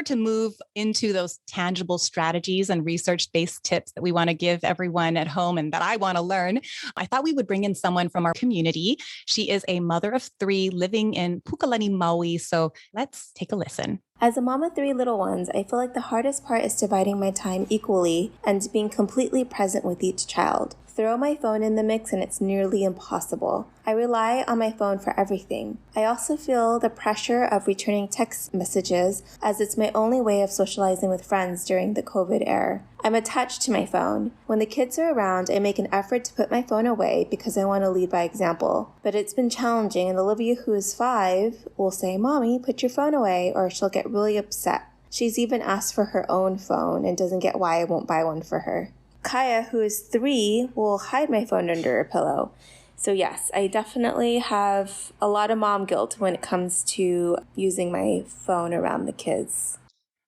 to move into those tangible strategies and research-based tips that we want to give everyone at home and that I want to learn, I thought we would bring in someone from our community. She is a mother of three living in Pukalani, Maui. So let's take a listen. As a mom of three little ones, I feel like the hardest part is dividing my time equally and being completely present with each child. Throw my phone in the mix and it's nearly impossible. I rely on my phone for everything. I also feel the pressure of returning text messages as it's my only way of socializing with friends during the COVID era. I'm attached to my phone. When the kids are around, I make an effort to put my phone away because I want to lead by example. But it's been challenging, and Olivia, who is 5, will say, "Mommy, put your phone away," or she'll get really upset. She's even asked for her own phone and doesn't get why I won't buy one for her. Kaya, who is 3, will hide my phone under her pillow. So yes, I definitely have a lot of mom guilt when it comes to using my phone around the kids.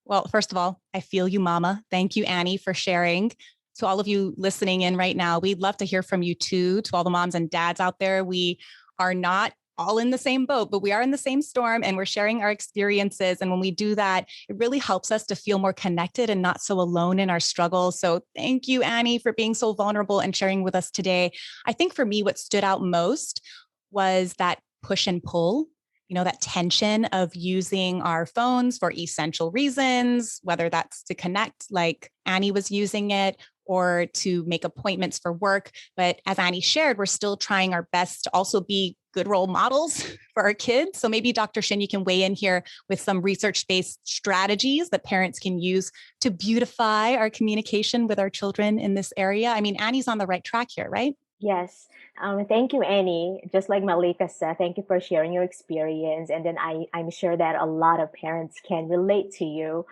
Well, first of all, I feel you, Mama. Thank you, Annie, for sharing. To all of you listening in right now, we'd love to hear from you too. To all the moms and dads out there, we are not all in the same boat, but we are in the same storm and we're sharing our experiences. And when we do that, it really helps us to feel more connected and not so alone in our struggles. So thank you, Annie, for being so vulnerable and sharing with us today. I think for me, what stood out most was that push and pull. That tension of using our phones for essential reasons, whether that's to connect like Annie was using it or to make appointments for work. But as Annie shared, we're still trying our best to also be good role models for our kids. So maybe Dr. Shin, you can weigh in here with some research-based strategies that parents can use to beautify our communication with our children in this area. I mean, Annie's on the right track here, right? Yes. Thank you, Annie. Just like Malika said, thank you for sharing your experience. And then I'm sure that a lot of parents can relate to you.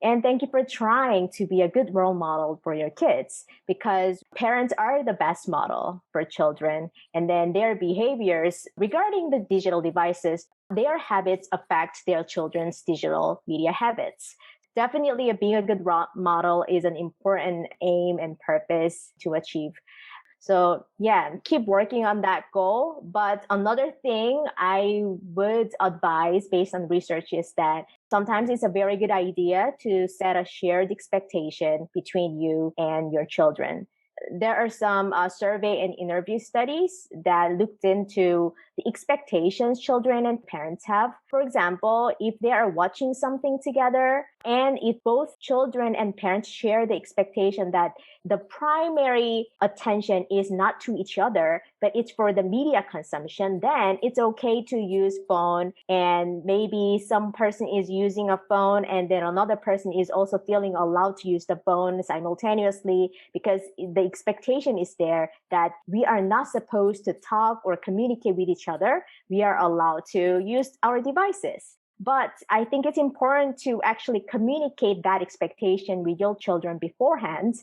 And thank you for trying to be a good role model for your kids, because parents are the best model for children. And then their behaviors regarding the digital devices, their habits affect their children's digital media habits. Definitely being a good role model is an important aim and purpose to achieve. So yeah, keep working on that goal. But another thing I would advise based on research is that sometimes it's a very good idea to set a shared expectation between you and your children. There are some survey and interview studies that looked into the expectations children and parents have. For example, if they are watching something together and if both children and parents share the expectation that the primary attention is not to each other, but it's for the media consumption, then it's okay to use phone. And maybe some person is using a phone and then another person is also feeling allowed to use the phone simultaneously, because the expectation is there that we are not supposed to talk or communicate with each other. We are allowed to use our devices. But I think it's important to actually communicate that expectation with your children beforehand,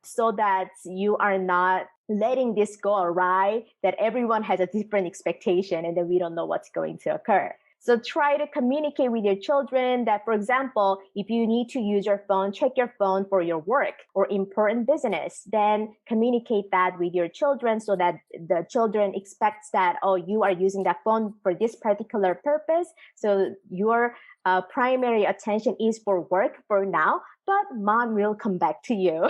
so that you are not letting this go awry, that everyone has a different expectation and then we don't know what's going to occur. So try to communicate with your children that, for example, if you need to use your phone, check your phone for your work or important business, then communicate that with your children so that the children expects that, oh, you are using that phone for this particular purpose. So your primary attention is for work for now, but mom will come back to you.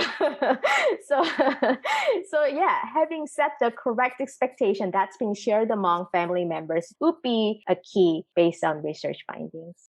So yeah, having set the correct expectation that's been shared among family members would be a key based on research findings.